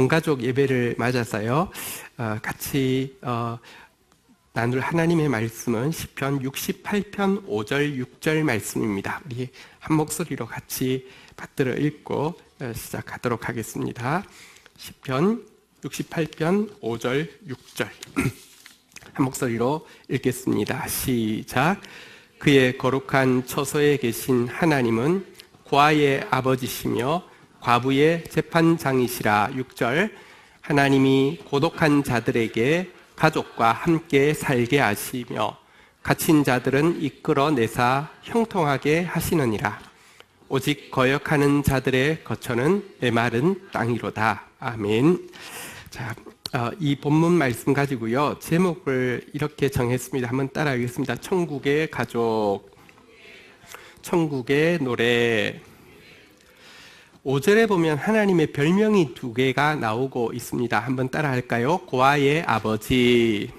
온가족 예배를 맞아서요. 같이 나눌 하나님의 말씀은 시편 68편 5절 6절 말씀입니다. 우리 한 목소리로 같이 받들어 읽고 시작하도록 하겠습니다. 시편 68편 5절 6절 한 목소리로 읽겠습니다. 시작. 그의 거룩한 처소에 계신 하나님은 고아의 아버지시며 과부의 재판장이시라. 6절. 하나님이 고독한 자들에게 가족과 함께 살게 하시며 갇힌 자들은 이끌어내사 형통하게 하시느니라. 오직 거역하는 자들의 거처는 메마른 땅이로다. 아멘. 자, 이 본문 말씀 가지고요, 제목을 이렇게 정했습니다. 한번 따라하겠습니다. 천국의 가족, 천국의 노래. 5절에 보면 하나님의 별명이 두 개가 나오고 있습니다. 한번 따라할까요? 고아의 아버지,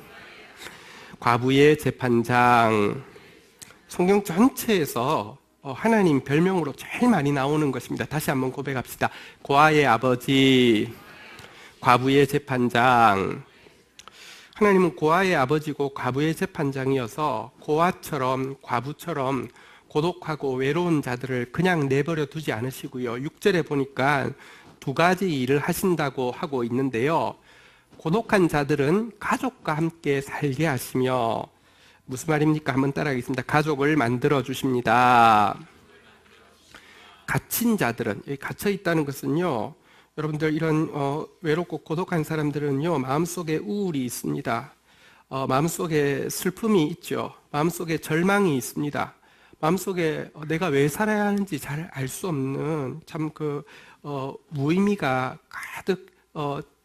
과부의 재판장. 성경 전체에서 하나님 별명으로 제일 많이 나오는 것입니다. 다시 한번 고백합시다. 고아의 아버지, 과부의 재판장. 하나님은 고아의 아버지고 과부의 재판장이어서 고아처럼 과부처럼 고독하고 외로운 자들을 그냥 내버려 두지 않으시고요. 6절에 보니까 두 가지 일을 하신다고 하고 있는데요. 고독한 자들은 가족과 함께 살게 하시며, 무슨 말입니까? 한번 따라하겠습니다. 가족을 만들어 주십니다. 갇힌 자들은, 갇혀 있다는 것은요, 여러분들 이런 외롭고 고독한 사람들은요, 마음속에 우울이 있습니다. 마음속에 슬픔이 있죠. 마음속에 절망이 있습니다. 마음속에 내가 왜 살아야 하는지 잘 알 수 없는 참 무의미가 가득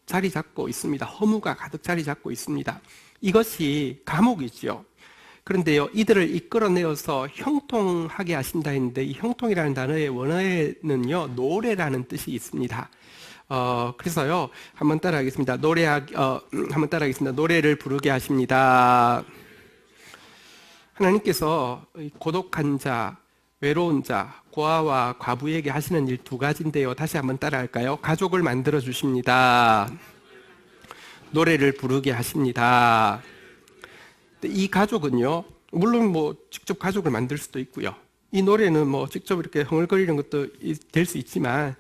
자리 잡고 있습니다. 허무가 가득 자리 잡고 있습니다. 이것이 감옥이죠. 그런데요, 이들을 이끌어내어서 형통하게 하신다 했는데, 이 형통이라는 단어의 원어에는요, 노래라는 뜻이 있습니다. 그래서요, 한번 따라하겠습니다. 한번 따라하겠습니다. 노래를 부르게 하십니다. 하나님께서 고독한 자, 외로운 자, 고아와 과부에게 하시는 일 두 가지인데요. 다시 한번 따라할까요? 가족을 만들어 주십니다. 노래를 부르게 하십니다. 이 가족은요, 물론 직접 가족을 만들 수도 있고요. 이 노래는 직접 이렇게 흥얼거리는 것도 될 수 있지만,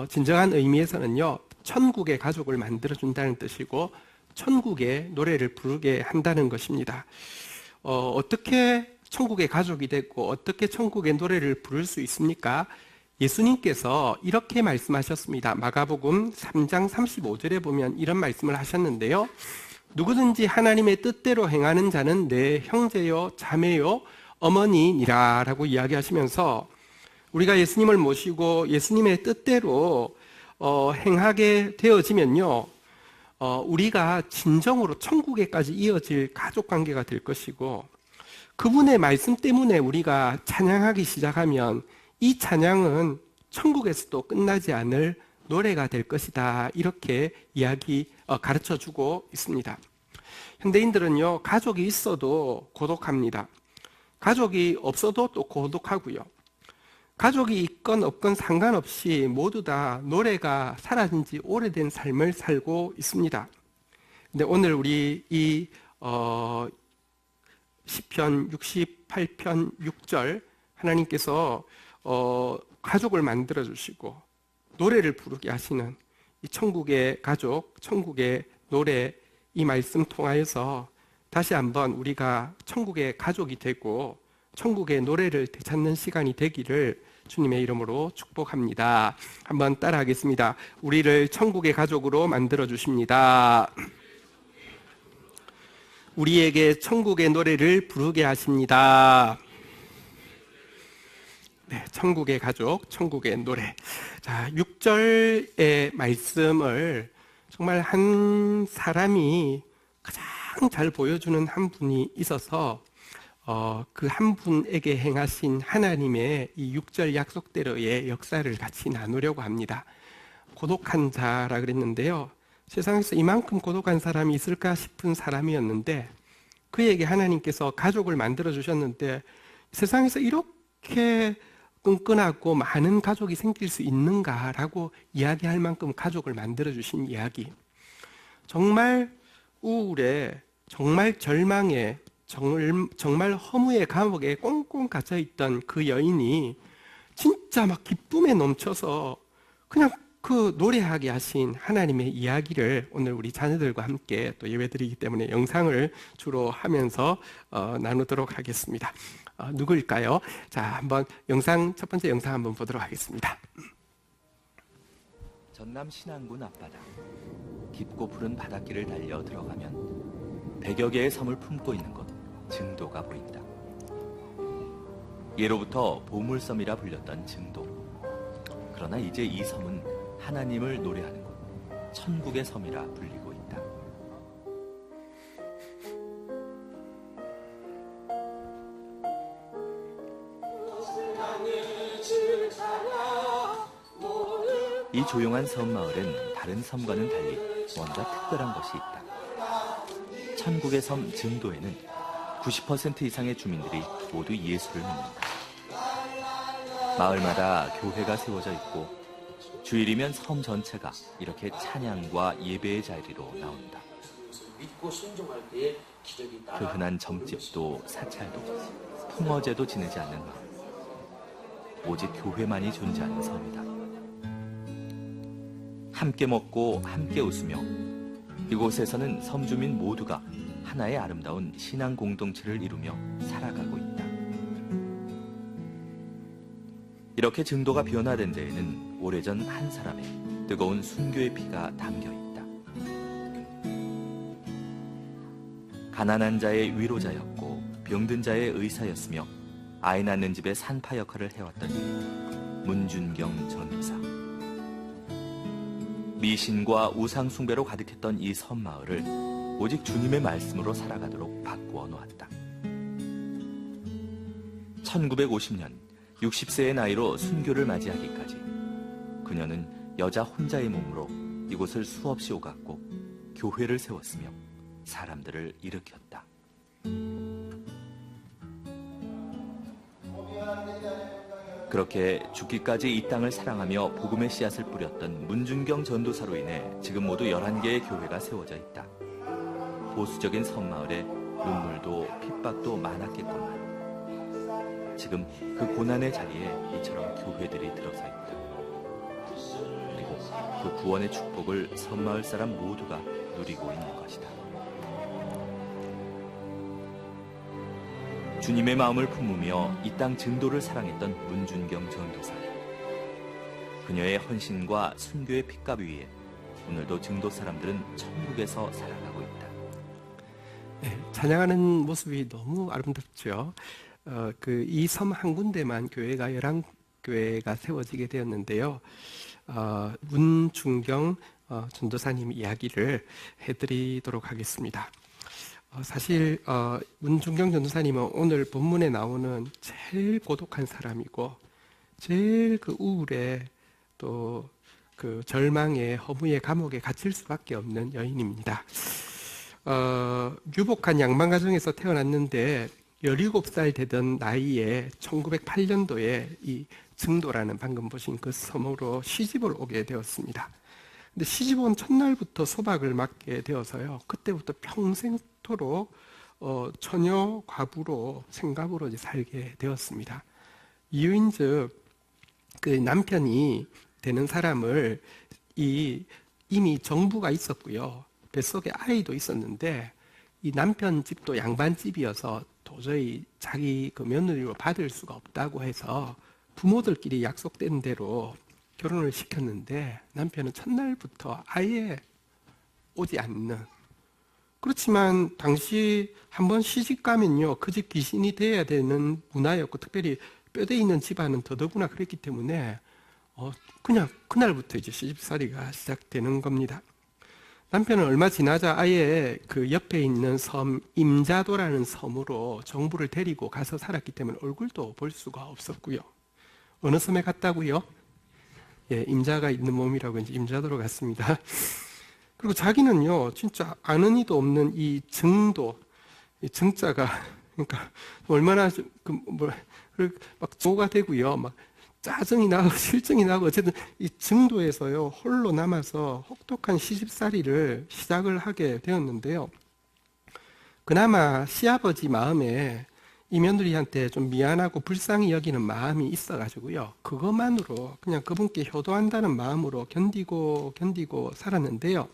진정한 의미에서는요, 천국의 가족을 만들어 준다는 뜻이고, 천국의 노래를 부르게 한다는 것입니다. 어떻게 천국의 가족이 됐고 어떻게 천국의 노래를 부를 수 있습니까? 예수님께서 이렇게 말씀하셨습니다. 마가복음 3장 35절에 보면 이런 말씀을 하셨는데요. 누구든지 하나님의 뜻대로 행하는 자는 내 형제요 자매요 어머니니라 라고 이야기하시면서, 우리가 예수님을 모시고 예수님의 뜻대로 행하게 되어지면요, 우리가 진정으로 천국에까지 이어질 가족관계가 될 것이고, 그분의 말씀 때문에 우리가 찬양하기 시작하면 이 찬양은 천국에서도 끝나지 않을 노래가 될 것이다. 이렇게 가르쳐주고 있습니다. 현대인들은요, 가족이 있어도 고독합니다. 가족이 없어도 또 고독하고요. 가족이 있건 없건 상관없이 모두 다 노래가 사라진 지 오래된 삶을 살고 있습니다. 근데 오늘 우리 이 시편 68편 6절 하나님께서 가족을 만들어 주시고 노래를 부르게 하시는 이 천국의 가족, 천국의 노래, 이 말씀 통하여서 다시 한번 우리가 천국의 가족이 되고 천국의 노래를 되찾는 시간이 되기를 주님의 이름으로 축복합니다. 한번 따라하겠습니다. 우리를 천국의 가족으로 만들어 주십니다. 우리에게 천국의 노래를 부르게 하십니다. 네, 천국의 가족, 천국의 노래. 자, 6절의 말씀을 정말 한 사람이 가장 잘 보여주는 한 분이 있어서 그 한 분에게 행하신 하나님의 이 6절 약속대로의 역사를 같이 나누려고 합니다. 고독한 자라 그랬는데요, 세상에서 이만큼 고독한 사람이 있을까 싶은 사람이었는데, 그에게 하나님께서 가족을 만들어 주셨는데, 세상에서 이렇게 끈끈하고 많은 가족이 생길 수 있는가라고 이야기할 만큼 가족을 만들어주신 이야기. 정말 우울에, 정말 절망에, 정말 허무의 감옥에 꽁꽁 갇혀있던 그 여인이 진짜 막 기쁨에 넘쳐서 그냥 그 노래하게 하신 하나님의 이야기를 오늘 우리 자녀들과 함께 또 예배드리기 때문에 영상을 주로 하면서 나누도록 하겠습니다. 누구일까요? 자, 한번 첫 번째 영상 한번 보도록 하겠습니다. 전남 신안군 앞바다. 깊고 푸른 바닷길을 달려 들어가면 100여 개의 섬을 품고 있는 곳, 증도가 보인다. 예로부터 보물섬이라 불렸던 증도. 그러나 이제 이 섬은 하나님을 노래하는 곳, 천국의 섬이라 불리고 있다. 이 조용한 섬 마을엔 다른 섬과는 달리 뭔가 특별한 것이 있다. 천국의 섬 증도에는 90% 이상의 주민들이 모두 예수를 믿는다. 마을마다 교회가 세워져 있고 주일이면 섬 전체가 이렇게 찬양과 예배의 자리로 나온다. 그 흔한 점집도 사찰도 풍어제도 지내지 않는 마을. 오직 교회만이 존재하는 섬이다. 함께 먹고 함께 웃으며 이곳에서는 섬주민 모두가 하나의 아름다운 신앙 공동체를 이루며 살아가고 있다. 이렇게 증도가 변화된 데에는 오래전 한 사람의 뜨거운 순교의 피가 담겨 있다. 가난한 자의 위로자였고 병든 자의 의사였으며 아이 낳는 집의 산파 역할을 해왔던 이 문준경 전도사. 미신과 우상 숭배로 가득했던 이 섬마을을 오직 주님의 말씀으로 살아가도록 바꾸어 놓았다. 1950년 60세의 나이로 순교를 맞이하기까지 그녀는 여자 혼자의 몸으로 이곳을 수없이 오갔고 교회를 세웠으며 사람들을 일으켰다. 그렇게 죽기까지 이 땅을 사랑하며 복음의 씨앗을 뿌렸던 문준경 전도사로 인해 지금 모두 11개의 교회가 세워져 있다. 보수적인 섬마을에 눈물도 핍박도 많았겠건만 지금 그 고난의 자리에 이처럼 교회들이 들어서 있다. 그리고 그 구원의 축복을 섬마을 사람 모두가 누리고 있는 것이다. 주님의 마음을 품으며 이 땅 증도를 사랑했던 문준경 전도사. 그녀의 헌신과 순교의 핏값 위에 오늘도 증도 사람들은 천국에서 살아가고 있다. 네, 찬양하는 모습이 너무 아름답죠. 이 섬 한 군데만 교회가 11교회가 세워지게 되었는데요. 문준경 전도사님 이야기를 해드리도록 하겠습니다. 사실 문준경 전도사님은 오늘 본문에 나오는 제일 고독한 사람이고 제일 그 우울에 또 그 절망에 허무의 감옥에 갇힐 수밖에 없는 여인입니다. 유복한 양반 가정에서 태어났는데 17살 되던 나이에 1908년도에 이 증도라는 방금 보신 그 섬으로 시집을 오게 되었습니다. 근데 시집 온 첫날부터 소박을 맞게 되어서요. 그때부터 평생토록 처녀 과부로 생갑으로 살게 되었습니다. 이유인즉 그 남편이 되는 사람을 이미 정부가 있었고요. 뱃속에 아이도 있었는데 이 남편 집도 양반 집이어서 도저히 자기 그 며느리로 받을 수가 없다고 해서 부모들끼리 약속된 대로 결혼을 시켰는데 남편은 첫날부터 아예 오지 않는. 그렇지만 당시 한번 시집 가면요 그 집 귀신이 돼야 되는 문화였고 특별히 뼈대 있는 집안은 더더구나 그랬기 때문에 그냥 그날부터 이제 시집살이가 시작되는 겁니다. 남편은 얼마 지나자 아예 그 옆에 있는 섬 임자도라는 섬으로 정부를 데리고 가서 살았기 때문에 얼굴도 볼 수가 없었고요. 어느 섬에 갔다고요? 예, 임자가 있는 몸이라고 이제 임자도로 갔습니다. 그리고 자기는요, 진짜 아는 이도 없는 이 증도, 이 증자가, 그러니까 얼마나 막 조가 되고요, 막 짜증이 나고 실증이 나고 어쨌든 이 증도에서요 홀로 남아서 혹독한 시집살이를 시작을 하게 되었는데요. 그나마 시아버지 마음에 이 며느리한테 좀 미안하고 불쌍히 여기는 마음이 있어가지고요. 그것만으로 그냥 그분께 효도한다는 마음으로 견디고 살았는데요.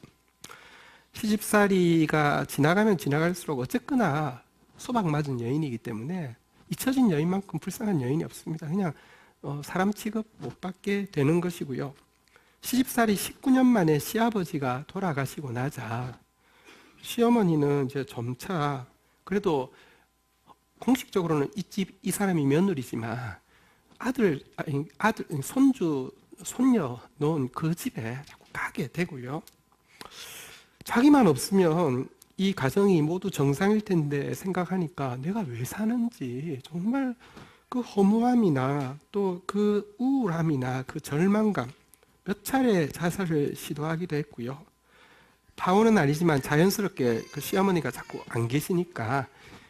시집살이가 지나가면 지나갈수록 어쨌거나 소박 맞은 여인이기 때문에 잊혀진 여인만큼 불쌍한 여인이 없습니다. 그냥 사람 취급 못 받게 되는 것이고요. 시집살이 19년 만에 시아버지가 돌아가시고 나자 시어머니는 이제 점차 그래도 공식적으로는 이 사람이 며느리지만 아들, 손주, 손녀 놓은 그 집에 자꾸 가게 되고요. 자기만 없으면 이 가정이 모두 정상일 텐데 생각하니까 내가 왜 사는지 정말 그 허무함이나 또 그 우울함이나 그 절망감 몇 차례 자살을 시도하기도 했고요. 파혼은 아니지만 자연스럽게 그 시어머니가 자꾸 안 계시니까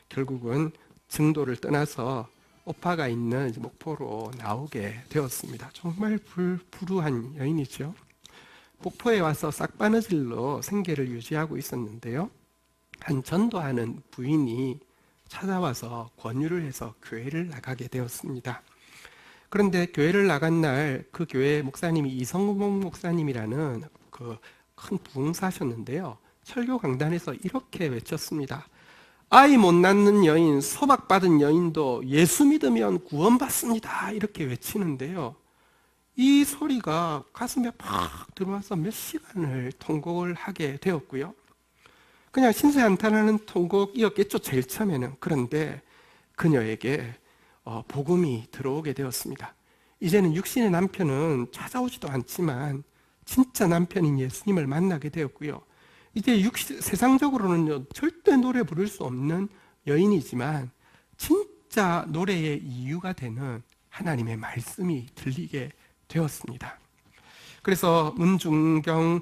결국은 증도를 떠나서 오빠가 있는 이제 목포로 나오게 되었습니다. 정말 불우한 여인이죠. 목포에 와서 싹바느질로 생계를 유지하고 있었는데요. 한 전도하는 부인이 찾아와서 권유를 해서 교회를 나가게 되었습니다. 그런데 교회를 나간 날 그 교회 목사님이 이성목 목사님이라는 그 큰 부흥사셨는데요. 설교 강단에서 이렇게 외쳤습니다. 아이 못 낳는 여인, 소박받은 여인도 예수 믿으면 구원받습니다. 이렇게 외치는데요. 이 소리가 가슴에 팍 들어와서 몇 시간을 통곡을 하게 되었고요. 그냥 신세한탄하는 통곡이었겠죠, 제일 처음에는. 그런데 그녀에게 복음이 들어오게 되었습니다. 이제는 육신의 남편은 찾아오지도 않지만 진짜 남편인 예수님을 만나게 되었고요. 이제 세상적으로는 절대 노래 부를 수 없는 여인이지만 진짜 노래의 이유가 되는 하나님의 말씀이 들리게 되었습니다. 그래서 문중경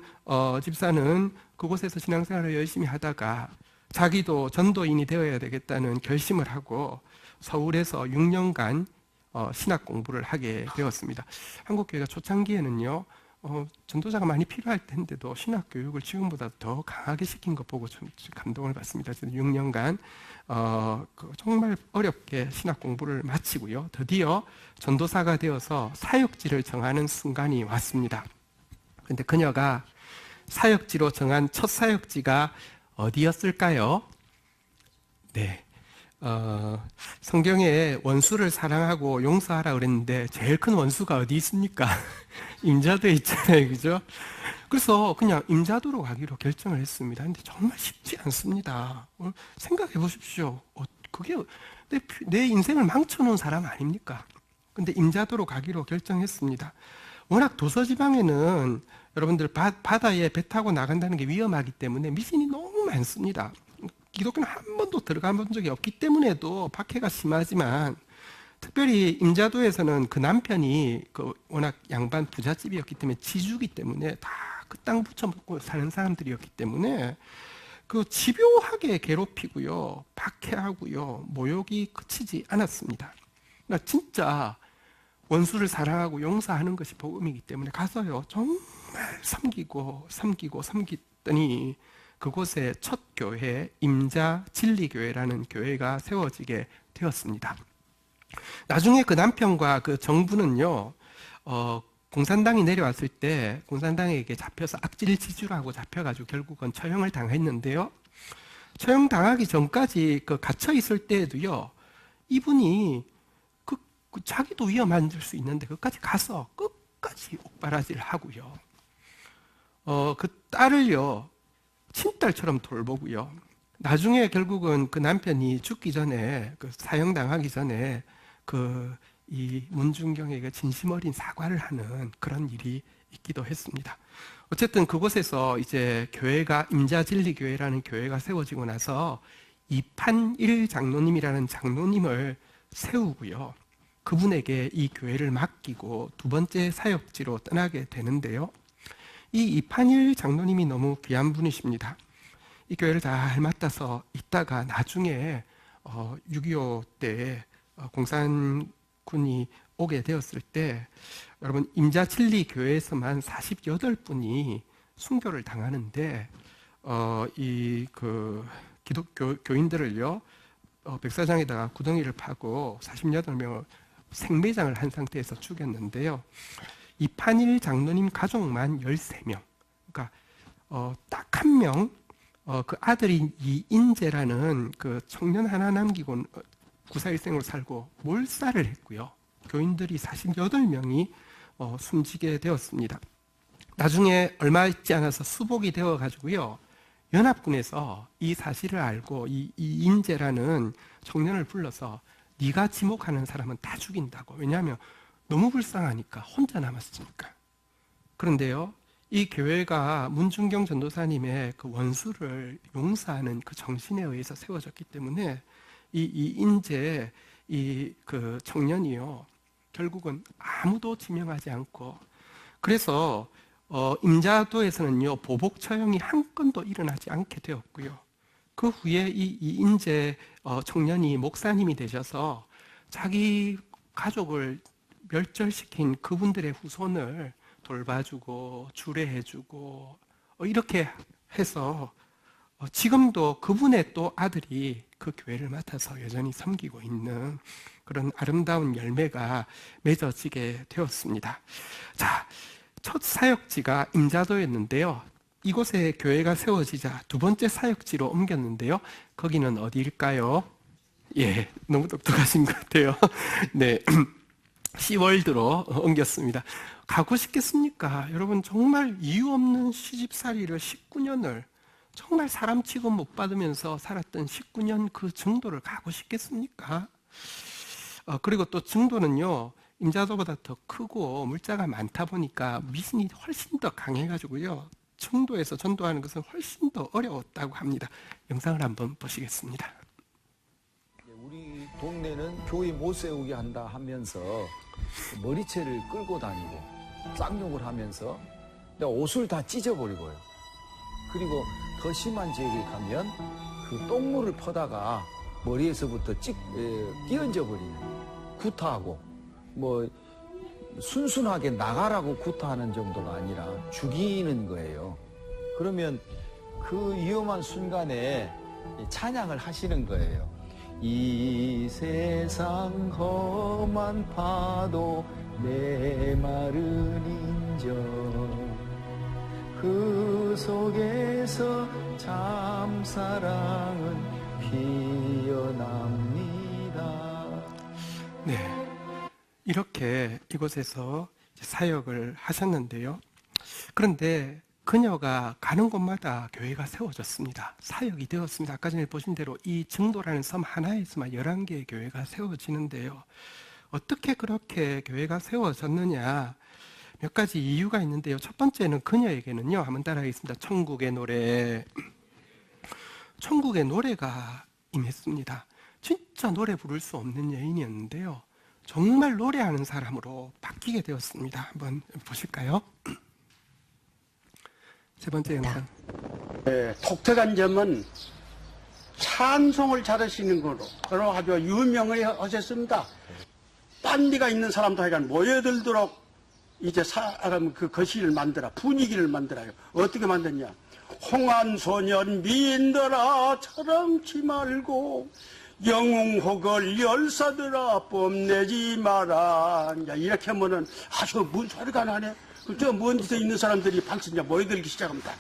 집사는 그곳에서 신앙생활을 열심히 하다가 자기도 전도인이 되어야 되겠다는 결심을 하고 서울에서 6년간 신학 공부를 하게 되었습니다. 한국교회가 초창기에는요, 전도자가 많이 필요할 텐데도 신학 교육을 지금보다 더 강하게 시킨 것 보고 좀 감동을 받습니다. 6년간 정말 어렵게 신학 공부를 마치고요. 드디어 전도사가 되어서 사역지를 정하는 순간이 왔습니다. 그런데 그녀가 사역지로 정한 첫 사역지가 어디였을까요? 네. 성경에 원수를 사랑하고 용서하라 그랬는데 제일 큰 원수가 어디 있습니까? 임자도에 있잖아요, 그죠? 그래서 그냥 임자도로 가기로 결정을 했습니다. 근데 정말 쉽지 않습니다. 생각해 보십시오. 그게 내 인생을 망쳐놓은 사람 아닙니까? 근데 임자도로 가기로 결정했습니다. 워낙 도서지방에는 여러분들 바다에 배 타고 나간다는 게 위험하기 때문에 미신이 너무 많습니다. 기독교는 한 번도 들어가 본 적이 없기 때문에도 박해가 심하지만 특별히 임자도에서는 그 남편이 워낙 양반 부잣집이었기 때문에 지주기 때문에 다 그 땅 붙여먹고 사는 사람들이었기 때문에 그 집요하게 괴롭히고요, 박해하고요, 모욕이 그치지 않았습니다. 그러니까 진짜 원수를 사랑하고 용서하는 것이 복음이기 때문에 가서요 정말 섬기더니 그곳에 첫 교회 임자 진리교회라는 교회가 세워지게 되었습니다. 나중에 그 남편과 그 정부는요, 공산당이 내려왔을 때 공산당에게 잡혀서 악질지주라고 잡혀가지고 결국은 처형을 당했는데요. 처형당하기 전까지 갇혀 있을 때에도요, 이분이 자기도 위험한 수 있는데 그까지 가서 끝까지 옥바라지를 하고요. 그 딸을요, 친딸처럼 돌보고요. 나중에 결국은 그 남편이 죽기 전에, 사형당하기 전에 이 문중경에게 진심 어린 사과를 하는 그런 일이 있기도 했습니다. 어쨌든 그곳에서 이제 교회가 임자진리교회라는 교회가 세워지고 나서 이판일 장로님이라는 장로님을 세우고요. 그분에게 이 교회를 맡기고 두 번째 사역지로 떠나게 되는데요. 이 이판일 장로님이 너무 귀한 분이십니다. 이 교회를 잘 맡아서 있다가 나중에 6.25 때 공산군이 오게 되었을 때 여러분 임자진리 교회에서만 48분이 순교를 당하는데 이 그 기독교 교인들을요 백사장에다가 구덩이를 파고 48명을 생매장을 한 상태에서 죽였는데요. 이판일 장로님 가족만 13명. 그러니까 딱 한 명, 그 아들인 이인재라는 그 청년 하나 남기고 구사일생으로 살고 몰살을 했고요. 교인들이 48명이 숨지게 되었습니다. 나중에 얼마 있지 않아서 수복이 되어 가지고요. 연합군에서 이 사실을 알고 이 이인재라는 청년을 불러서 네가 지목하는 사람은 다 죽인다고. 왜냐하면 너무 불쌍하니까 혼자 남았으니까. 그런데요. 이 교회가 문준경 전도사님의 그 원수를 용서하는 그 정신에 의해서 세워졌기 때문에 이 인재 이 그 청년이요 결국은 아무도 지명하지 않고 그래서 임자도에서는요 보복 처형이 한 건도 일어나지 않게 되었고요. 그 후에 이 인재 청년이 목사님이 되셔서 자기 가족을 멸절시킨 그분들의 후손을 돌봐주고 주례해주고 이렇게 해서 지금도 그분의 또 아들이 그 교회를 맡아서 여전히 섬기고 있는 그런 아름다운 열매가 맺어지게 되었습니다. 자, 첫 사역지가 임자도였는데요. 이곳에 교회가 세워지자 두 번째 사역지로 옮겼는데요. 거기는 어디일까요? 예, 너무 똑똑하신 것 같아요. 네, 시월드로 옮겼습니다. 가고 싶겠습니까? 여러분 정말 이유 없는 시집살이를 19년을 정말 사람 취급 못 받으면서 살았던 19년 그 정도를 가고 싶겠습니까? 그리고 또 정도는요 임자도보다 더 크고 물자가 많다 보니까 미신이 훨씬 더 강해가지고요 청도에서 전도하는 것은 훨씬 더 어려웠다고 합니다. 영상을 한번 보시겠습니다. 우리 동네는 교회 못 세우게 한다 하면서 머리채를 끌고 다니고 쌍욕을 하면서 옷을 다 찢어버리고요. 그리고 더 심한 지역에 가면 그 똥물을 퍼다가 머리에서부터 끼얹어 버리는 구타하고 뭐 순순하게 나가라고 구타하는 정도가 아니라 죽이는 거예요. 그러면 그 위험한 순간에 찬양을 하시는 거예요. 이 세상 험한 파도 내 마른 인정 그 속에서 참 사랑은 피어납니다. 네, 이렇게 이곳에서 사역을 하셨는데요. 그런데 그녀가 가는 곳마다 교회가 세워졌습니다. 사역이 되었습니다. 아까 전에 보신 대로 이 증도라는 섬 하나에서만 11개의 교회가 세워지는데요. 어떻게 그렇게 교회가 세워졌느냐? 몇 가지 이유가 있는데요. 첫 번째는 그녀에게는요. 한번 따라하겠습니다. 천국의 노래. 천국의 노래가 임했습니다. 진짜 노래 부를 수 없는 여인이었는데요. 정말 노래하는 사람으로 바뀌게 되었습니다. 한번 보실까요? 세 번째 영상. 독특한 점은 찬송을 잘하시는 거로 아주 유명을 하셨습니다. 딴 데가 있는 사람도 하여간 모여들도록 이제 사람 그 거시를 만들어 분위기를 만들어요. 어떻게 만드냐? 홍안소년 미인들아 처럼치 말고 영웅혹을 열사들아 뽐내지 마라. 이렇게 하면은 아주 뭔 소리가 나네. 저 먼 데서 있는 사람들이 박수 이제 모여들기 시작합니다.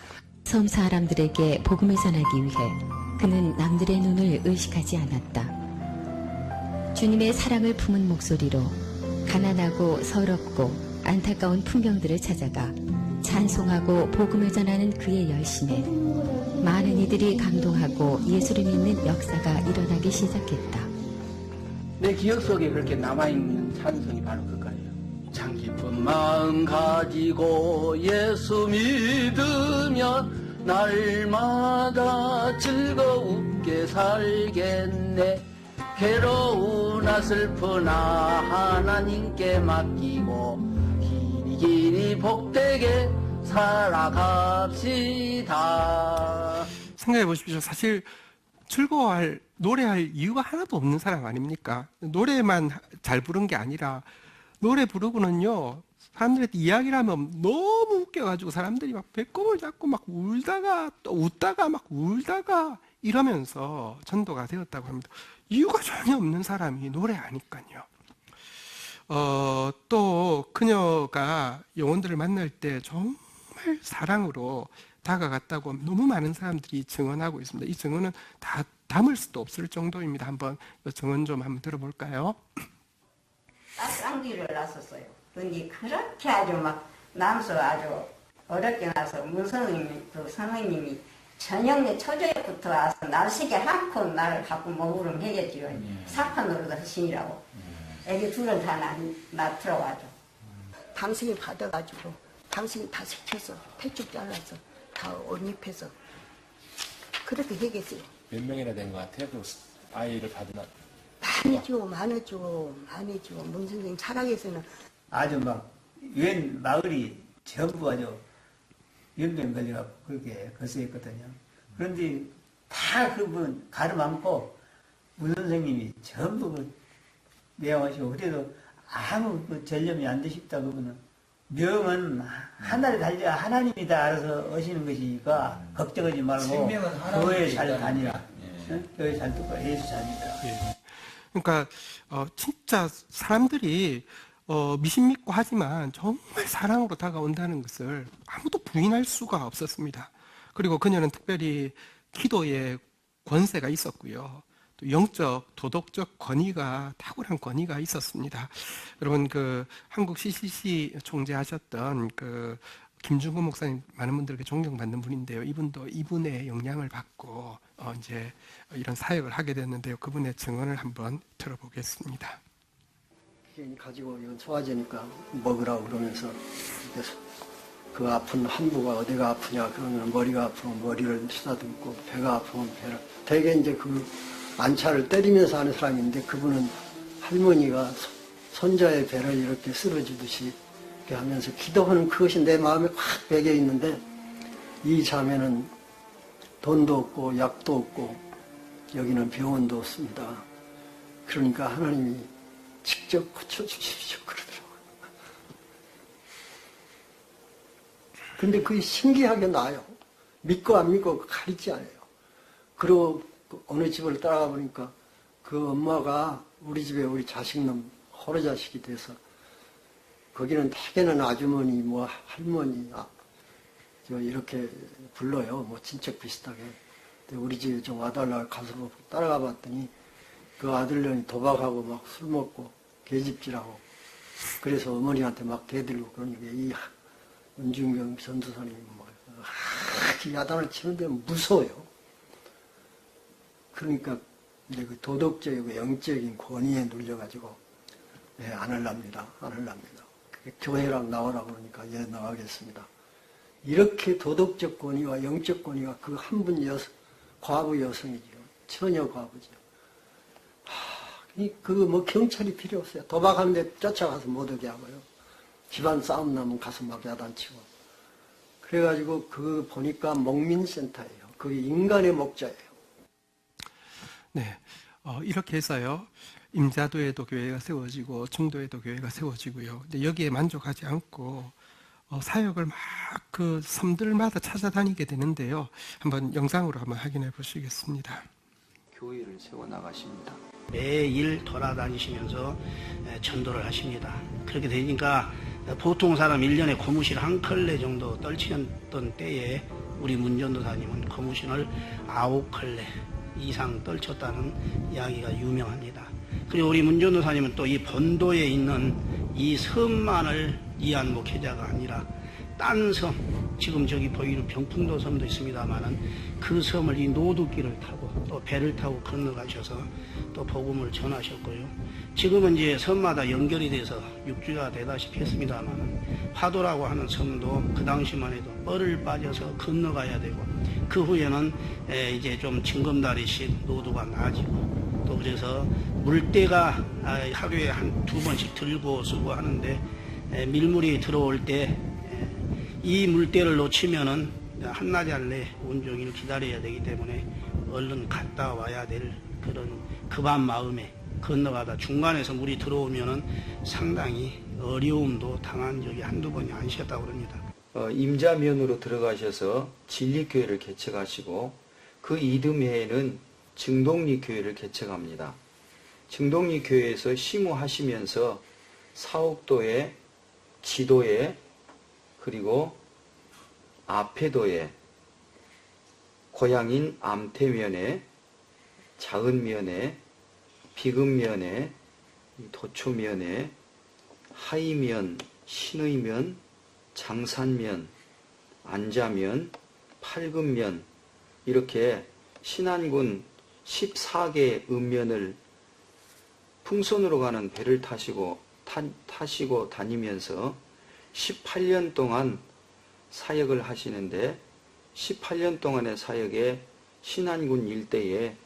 섬 사람들에게 복음을 전하기 위해 그는 남들의 눈을 의식하지 않았다. 주님의 사랑을 품은 목소리로 가난하고 서럽고 안타까운 풍경들을 찾아가 찬송하고 복음을 전하는 그의 열심에 많은 이들이 감동하고 예수를 믿는 역사가 일어나기 시작했다. 내 기억 속에 그렇게 남아있는 찬송이 바로 그거예요. 참 기쁜 마음 가지고 예수 믿으면 날마다 즐거우게 살겠네. 괴로우나 슬프나 하나님께 맡기고 길이 복되게 살아갑시다. 생각해 보십시오. 사실 즐거워할, 노래할 이유가 하나도 없는 사람 아닙니까? 노래만 잘 부른 게 아니라 노래 부르고는요, 사람들한테 이야기를 하면 너무 웃겨가지고 사람들이 막 배꼽을 잡고 막 울다가 또 웃다가 막 울다가 이러면서 전도가 되었다고 합니다. 이유가 전혀 없는 사람이 노래하니까요. 또 그녀가 영혼들을 만날 때 정말 사랑으로 다가갔다고 너무 많은 사람들이 증언하고 있습니다. 이 증언은 다 담을 수도 없을 정도입니다. 한번 증언 좀 한번 들어볼까요? 쌍둥이를 낳았었어요. 근데 그렇게 아주 막 남서 아주 어렵게 나서 문성님이 그 선생님이 저녁에 초저녁부터 와서 날씨게 한코 나를 갖고 먹으름 해겠지요. 사판으로도 하시니라고. 애기 둘은 다 낳더라고. 당신이 받아가지고 당신이 다 시켜서 폐쭉 잘라서 다 옷 입혀서 그렇게 해겠어요. 몇 명이나 된 것 같아요? 그 아이를 받은 많았죠. 문 선생님 살아계서는 아주 막 유엔 마을이 전부 아주 연변 걸려갖고 그렇게 거세했거든요. 그런데 다 그분 가름안고 문 선생님이 전부 그 명하시고 그래도 아무 그 전념이 안 되십다. 그분은 명은 하나를 달려 하나님이다 알아서 오시는 것이니까 걱정하지 말고 교회 잘 다니라. 응? 교회 잘 듣고 예수 잘 믿으라. 예. 그러니까 진짜 사람들이 미신 믿고 하지만 정말 사랑으로 다가온다는 것을 아무도 부인할 수가 없었습니다. 그리고 그녀는 특별히 기도의 권세가 있었고요. 또 영적, 도덕적 권위가, 탁월한 권위가 있었습니다. 여러분, 그 한국 CCC 총재하셨던 그 김중근 목사님 많은 분들에게 존경받는 분인데요. 이분도 이분의 영향을 받고 이제 이런 사역을 하게 됐는데요. 그분의 증언을 한번 들어보겠습니다. 가지고 이건 소화제니까 먹으라고 그러면서 그 아픈 한부가 어디가 아프냐 그러면 머리가 아프면 머리를 쓰다듬고 배가 아프면 배를 대개 이제 그 안차를 때리면서 하는 사람인데 그분은 할머니가 손자의 배를 이렇게 쓸어주듯이 이렇게 하면서 기도하는 그것이 내 마음에 확 배겨 있는데 이 자매는 돈도 없고 약도 없고 여기는 병원도 없습니다. 그러니까 하나님이 직접 고쳐주십시오 그러더라고요. 근데 그게 신기하게 나아요. 믿고 안 믿고 가리지 않아요. 그리고 어느 집을 따라가 보니까 그 엄마가 우리 집에 우리 자식놈 호러 자식이 돼서 거기는 대개는 아주머니 뭐 할머니 이렇게 불러요. 뭐 친척 비슷하게. 근데 우리 집에 좀 와달라고 가서 따라가 봤더니 그 아들년이 도박하고 막 술 먹고 계집질하고 그래서 어머니한테 막 대들고 그러니까 이 문준경 전도사님이 뭐 야단을 치는데 무서워요. 그러니까 이제 그 도덕적이고 영적인 권위에 눌려가지고 안 할랍니다. 교회랑 나오라고 그러니까 나가겠습니다. 이렇게 도덕적 권위와 영적 권위가 그 한 분 과부 여성이죠. 처녀 과부죠. 뭐 경찰이 필요 없어요. 도박하는데 쫓아가서 못 오게 하고요. 집안 싸움 나면 가서 막 야단치고. 그래가지고 그 보니까 목민센터예요. 그게 인간의 목자예요. 네, 이렇게 해서요. 임자도에도 교회가 세워지고 중도에도 교회가 세워지고요. 근데 여기에 만족하지 않고 사역을 막 그 섬들마다 찾아다니게 되는데요. 한번 영상으로 한번 확인해 보시겠습니다. 교회를 세워나가십니다. 매일 돌아다니시면서 전도를 하십니다. 그렇게 되니까 보통 사람 1년에 고무신 한 컬레 정도 떨치던 때에 우리 문전도사님은 고무신을 9컬레 이상 떨쳤다는 이야기가 유명합니다. 그리고 우리 문전도사님은 또 이 본도에 있는 이 섬만을 이한 목회자가 아니라 딴 섬, 지금 저기 보이는 병풍도 섬도 있습니다만은 그 섬을 이 노두길을 타고 또 배를 타고 건너가셔서 또 복음을 전하셨고요. 지금은 이제 섬마다 연결이 돼서 육지가 되다시피 했습니다만은 화도라고 하는 섬도 그 당시만 해도 뻘을 빠져서 건너가야 되고 그 후에는 이제 좀 징검다리식 노두가 나아지고 또 그래서 물대가 하루에 한 2번씩 들고 쓰고 하는데 밀물이 들어올 때 이 물대를 놓치면은 한나절 내 온종일 기다려야 되기 때문에 얼른 갔다 와야 될 그런 급한 마음에 건너가다 중간에서 물이 들어오면은 상당히 어려움도 당한 적이 한두 번이 아니셨다고 합니다. 임자면으로 들어가셔서 진리교회를 개척하시고 그 이듬해에는 증동리교회를 개척합니다. 증동리교회에서 심우하시면서 사옥도에, 지도에, 그리고 아페도에, 고향인 암태면에, 자은면에, 비금면에, 도초면에, 하이면, 신의면, 장산면, 안자면, 팔금면 이렇게 신안군 14개 읍면을 풍선으로 가는 배를 타시고 다니면서 18년 동안 사역을 하시는데 18년 동안의 사역에 신안군 일대에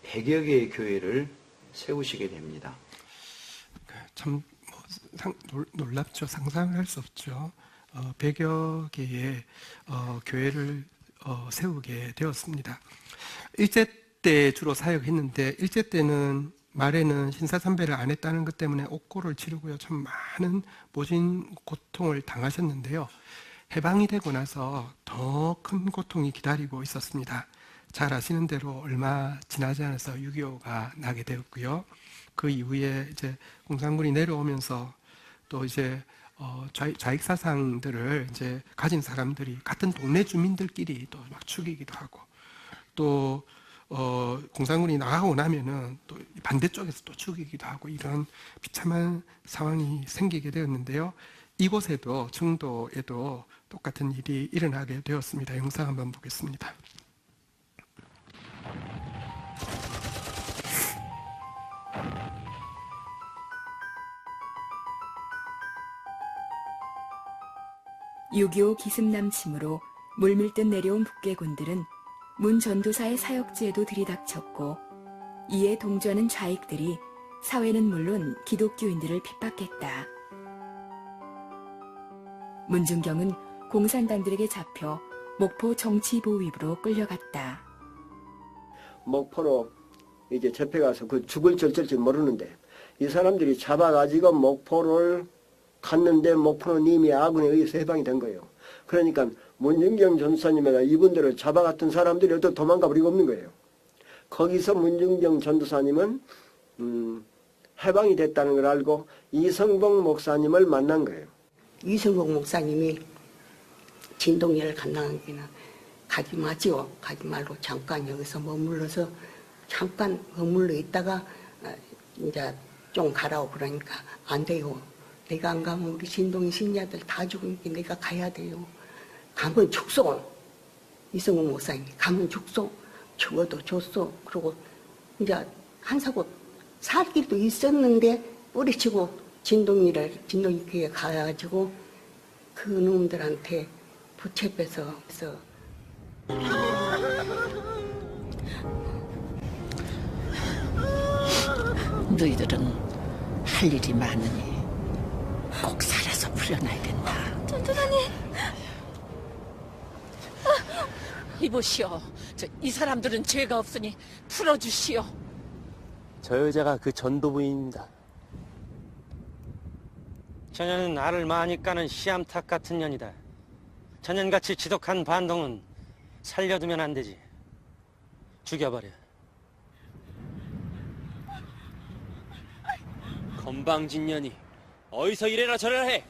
100여 개의 교회를 세우시게 됩니다. 참 놀랍죠. 상상을 할 수 없죠. 100여 개의 교회를 세우게 되었습니다. 일제 때 주로 사역했는데 일제 때는 말에는 신사참배를 안 했다는 것 때문에 옥고를 치르고요. 참 많은 모진 고통을 당하셨는데요. 해방이 되고 나서 더 큰 고통이 기다리고 있었습니다. 잘 아시는 대로 얼마 지나지 않아서 6.25가 나게 되었고요. 그 이후에 이제 공산군이 내려오면서 또 이제 좌익 사상들을 이제 가진 사람들이 같은 동네 주민들끼리 또 막 죽이기도 하고 또 공산군이 나가고 나면은 또 반대쪽에서 또 죽이기도 하고 이런 비참한 상황이 생기게 되었는데요. 이곳에도 청도에도 똑같은 일이 일어나게 되었습니다. 영상 한번 보겠습니다. (6.25) 기습남침으로 물밀듯 내려온 북괴군들은 문 전도사의 사역지에도 들이닥쳤고 이에 동조하는 좌익들이 사회는 물론 기독교인들을 핍박했다. 문준경은 공산당들에게 잡혀 목포 정치보위부로 끌려갔다. 목포로 이제 잡혀가서 그 죽을지 어쩔지 모르는데 이 사람들이 잡아가지고 목포를 갔는데 목포는 이미 아군에 의해서 해방이 된 거예요. 그러니까 문준경 전도사님이나 이분들을 잡아갔던 사람들이 어떻게 도망가 버리고 없는 거예요. 거기서 문준경 전도사님은 해방이 됐다는 걸 알고 이성봉 목사님을 만난 거예요. 이성봉 목사님이 진동리를 간다기는 가지 마지요. 가지 말고 잠깐 여기서 머물러서 잠깐 머물러 있다가 이제 좀 가라고 그러니까 안 돼요. 내가 안 가면 우리 진동이 신자들 다 죽으니까 내가 가야 돼요. 가면 죽소. 이성봉 목사님이 가면 죽소. 죽어도 좋소. 그러고 이제 한사고 살 길도 있었는데 뿌리치고 진동이교에 가가지고 그 놈들한테 붙잡혀서 너희들은 할 일이 많으니 꼭 살아서 풀려나야 된다. 전도사님! 이보시오. 이 사람들은 죄가 없으니 풀어주시오. 저 여자가 그 전도부인입니다. 저년은 나를 많이 까는 씨암탉 같은 년이다. 저년같이 지독한 반동은 살려두면 안 되지. 죽여버려. 건방진 년이 어디서 이래라 저래라 해.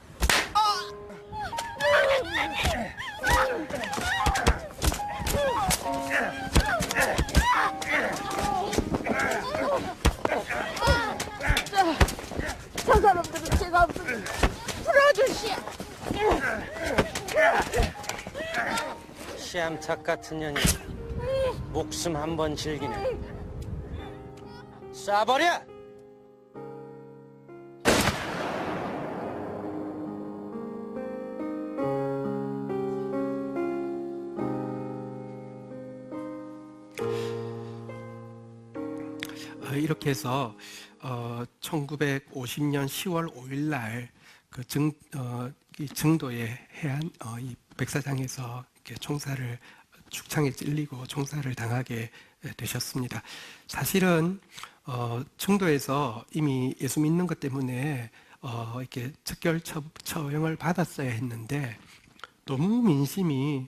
저 사람들은 죄가 없으니 풀어주시오. 씨암탉 같은 년이 목숨 한 번 즐기네. 쏴버려! 이렇게 해서 1950년 10월 5일 날 그 증도의 해안 이 백사장에서 이렇게 총살을 죽창에 찔리고 총살을 당하게 되셨습니다. 사실은 증도에서 이미 예수 믿는 것 때문에 이렇게 즉결 처형을 받았어야 했는데 너무 민심이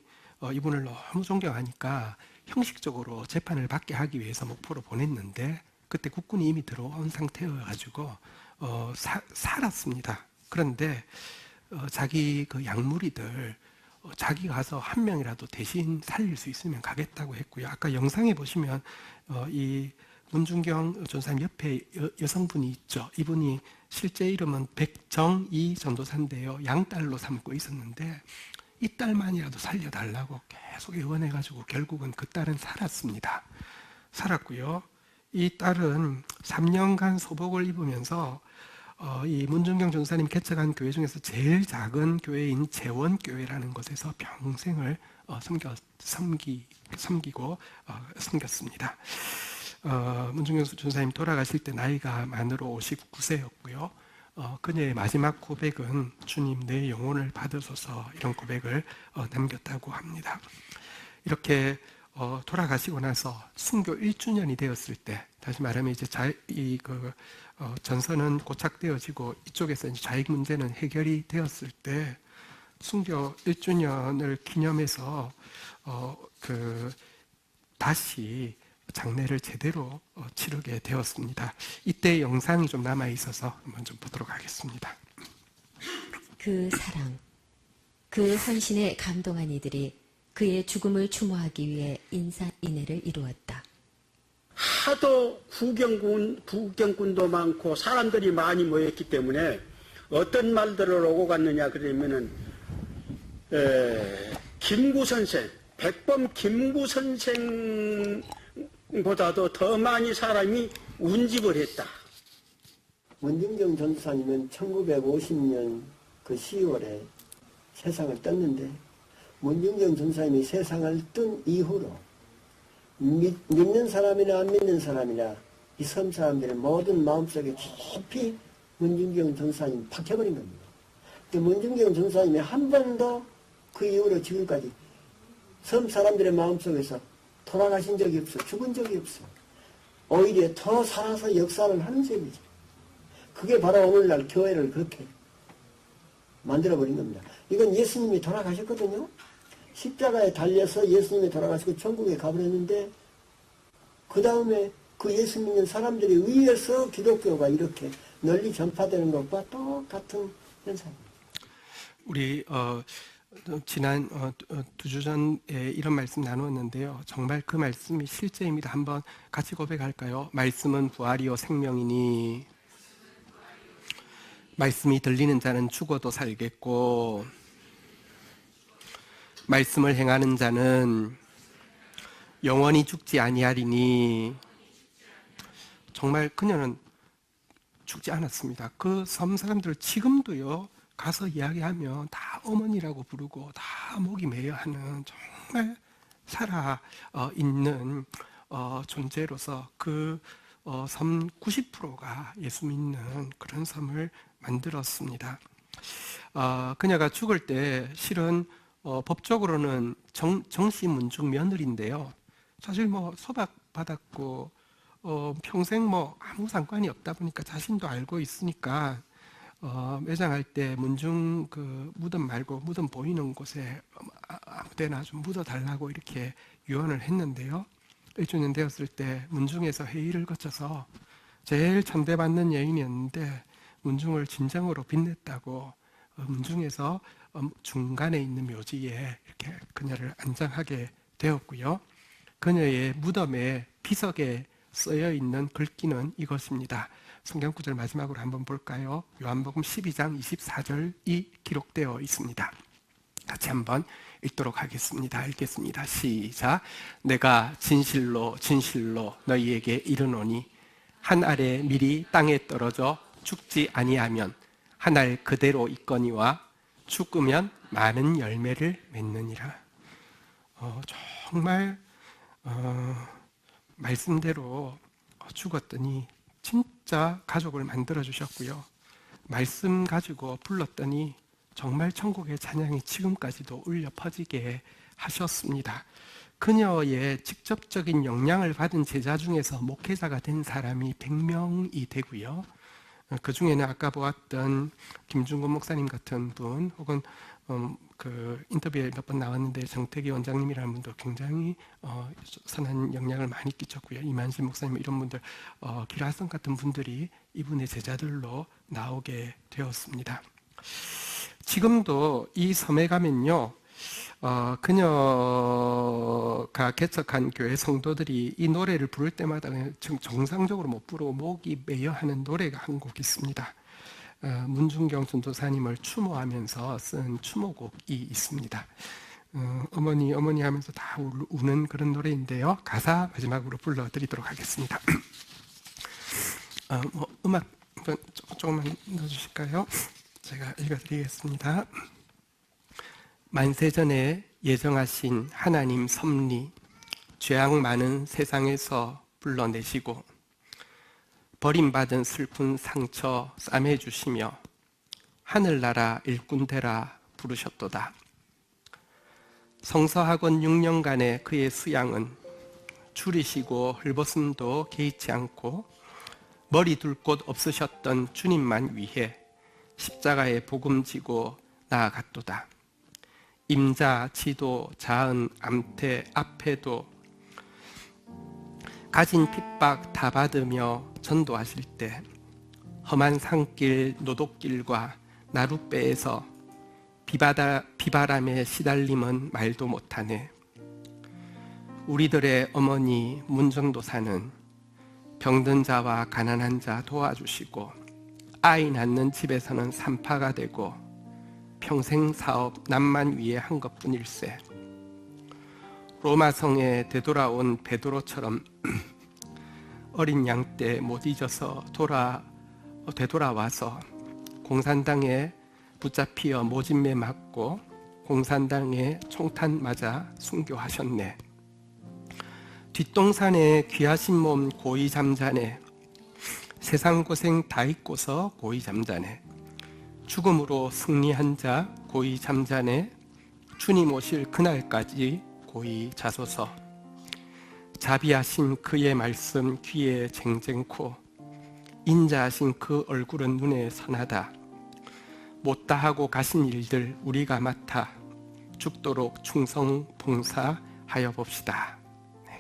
이분을 너무 존경하니까 형식적으로 재판을 받게 하기 위해서 목포로 보냈는데 그때 국군이 이미 들어온 상태여가지고 살았습니다. 그런데 자기 그 약물이들 자기가 가서 한 명이라도 대신 살릴 수 있으면 가겠다고 했고요. 아까 영상에 보시면 이 문준경 전사님 옆에 여성분이 있죠. 이분이 실제 이름은 백정이 전도사인데요. 양딸로 삼고 있었는데 이 딸만이라도 살려달라고 계속 애원해가지고 결국은 그 딸은 살았습니다. 살았고요. 이 딸은 3년간 소복을 입으면서 이 문준경 전사님 개척한 교회 중에서 제일 작은 교회인 재원교회라는 곳에서 평생을 섬기고 섬겼습니다. 문준경 전사님 돌아가실 때 나이가 만으로 59세였고요. 그녀의 마지막 고백은 주님 내 영혼을 받으소서 이런 고백을 남겼다고 합니다. 이렇게 돌아가시고 나서 순교 1주년이 되었을 때, 다시 말하면 이제 전선은 고착되어지고 이쪽에서 이제 자익 문제는 해결이 되었을 때 순교 1주년을 기념해서 다시 장례를 제대로 치르게 되었습니다. 이때 영상이 좀 남아 있어서 한번 좀 보도록 하겠습니다. 그 사랑, 그 헌신에 감동한 이들이 그의 죽음을 추모하기 위해 인사인해를 이루었다. 하도 구경꾼도 많고 사람들이 많이 모였기 때문에 어떤 말들을 오고 갔느냐 그러면은 김구 선생, 백범 김구 선생보다도 더 많이 사람이 운집을 했다. 문준경 전도사님은 1950년 그 10월에 세상을 떴는데 문준경 전도사님이 세상을 뜬 이후로 믿는 사람이나 안 믿는 사람이나 이 섬 사람들의 모든 마음속에 깊이 문준경 전도사님이 박혀버린 겁니다. 근데 문준경 전도사님이 한 번도 그 이후로 지금까지 섬 사람들의 마음속에서 돌아가신 적이 없어. 죽은 적이 없어. 오히려 더 살아서 역사를 하는 셈이죠. 그게 바로 오늘날 교회를 그렇게 만들어버린 겁니다. 이건 예수님이 돌아가셨거든요. 십자가에 달려서 예수님이 돌아가시고 천국에 가버렸는데 그 다음에 그 예수 믿는 사람들에 의해서 기독교가 이렇게 널리 전파되는 것과 똑같은 현상입니다. 우리 지난 2주 전에 이런 말씀 나누었는데요. 정말 그 말씀이 실제입니다. 한번 같이 고백할까요? 말씀은 부활이요 생명이니 말씀이 들리는 자는 죽어도 살겠고 말씀을 행하는 자는 영원히 죽지 아니하리니. 정말 그녀는 죽지 않았습니다. 그 섬 사람들 지금도요 가서 이야기하면 다 어머니라고 부르고 다 목이 메여 하는 정말 살아 있는 존재로서 그 섬 90%가 예수 믿는 그런 섬을 만들었습니다. 그녀가 죽을 때 실은 법적으로는 정씨 문중 며느리인데요. 사실 소박 받았고 평생 아무 상관이 없다 보니까 자신도 알고 있으니까 매장할 때 문중 그 무덤 말고 무덤 보이는 곳에 아무데나 좀 묻어달라고 이렇게 유언을 했는데요. 1주년 되었을 때 문중에서 회의를 거쳐서 제일 천대받는 여인이었는데 문중을 진정으로 빛냈다고 문중에서 중간에 있는 묘지에 이렇게 그녀를 안장하게 되었고요. 그녀의 무덤에 비석에 쓰여 있는 글귀는 이것입니다. 성경 구절 마지막으로 한번 볼까요? 요한복음 12장 24절이 기록되어 있습니다. 같이 한번 읽도록 하겠습니다. 읽겠습니다. 시작. 내가 진실로 진실로 너희에게 이르노니 한 알의 밀이 땅에 떨어져 죽지 아니하면 한 알 그대로 있거니와 죽으면 많은 열매를 맺느니라. 정말 말씀대로 죽었더니 진짜 가족을 만들어 주셨고요. 말씀 가지고 불렀더니 정말 천국의 찬양이 지금까지도 울려 퍼지게 하셨습니다. 그녀의 직접적인 영향을 받은 제자 중에서 목회자가 된 사람이 100명이 되고요. 그 중에는 아까 보았던 김중곤 목사님 같은 분, 혹은 그 인터뷰에 몇 번 나왔는데 정태기 원장님이라는 분도 굉장히 선한 영향을 많이 끼쳤고요. 이만신 목사님 이런 분들, 기라성 같은 분들이 이분의 제자들로 나오게 되었습니다. 지금도 이 섬에 가면요, 그녀가 개척한 교회 성도들이 이 노래를 부를 때마다 정상적으로 못 부르고 목이 메여 하는 노래가 한 곡 있습니다. 문준경 전도사님을 추모하면서 쓴 추모곡이 있습니다. 어머니 어머니 하면서 다 우는 그런 노래인데요. 가사 마지막으로 불러드리도록 하겠습니다. 음악 조금만 넣어주실까요? 제가 읽어드리겠습니다. 만세전에 예정하신 하나님 섭리, 죄악 많은 세상에서 불러내시고 버림받은 슬픈 상처 싸매주시며 하늘나라 일꾼되라 부르셨도다. 성서학원 6년간의 그의 수양은 줄이시고 헐벗음도 개의치 않고 머리 둘 곳 없으셨던 주님만 위해 십자가에 복음 지고 나아갔도다. 임자, 지도, 자은, 암태, 앞에도 가진 핍박 다 받으며 전도하실 때 험한 산길 노독길과 나룻배에서 비바람에 시달림은 말도 못하네. 우리들의 어머니 문전도사는 병든 자와 가난한 자 도와주시고 아이 낳는 집에서는 산파가 되고 평생 사업 남만 위해 한 것뿐일세. 로마성에 되돌아온 베드로처럼 어린 양 때 못 잊어서 되돌아와서 공산당에 붙잡히어 모진매 맞고 공산당에 총탄 맞아 순교하셨네. 뒷동산에 귀하신 몸 고이 잠자네. 세상 고생 다 잊고서 고이 잠자네. 죽음으로 승리한 자 고이 잠자네. 주님 오실 그날까지 고이 자소서. 자비하신 그의 말씀 귀에 쟁쟁코 인자하신 그 얼굴은 눈에 선하다. 못다하고 가신 일들 우리가 맡아 죽도록 충성 봉사하여 봅시다. 네.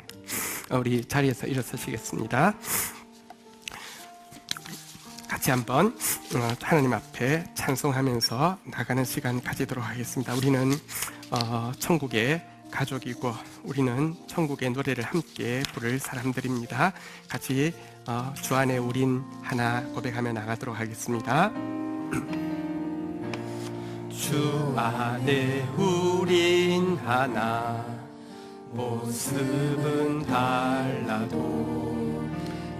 우리 자리에서 일어서시겠습니다. 같이 한번 하나님 앞에 찬송하면서 나가는 시간 가지도록 하겠습니다. 우리는 천국의 가족이고 우리는 천국의 노래를 함께 부를 사람들입니다. 같이 주 안에 우린 하나 고백하며 나가도록 하겠습니다. 주 안에 우린 하나 모습은 달라도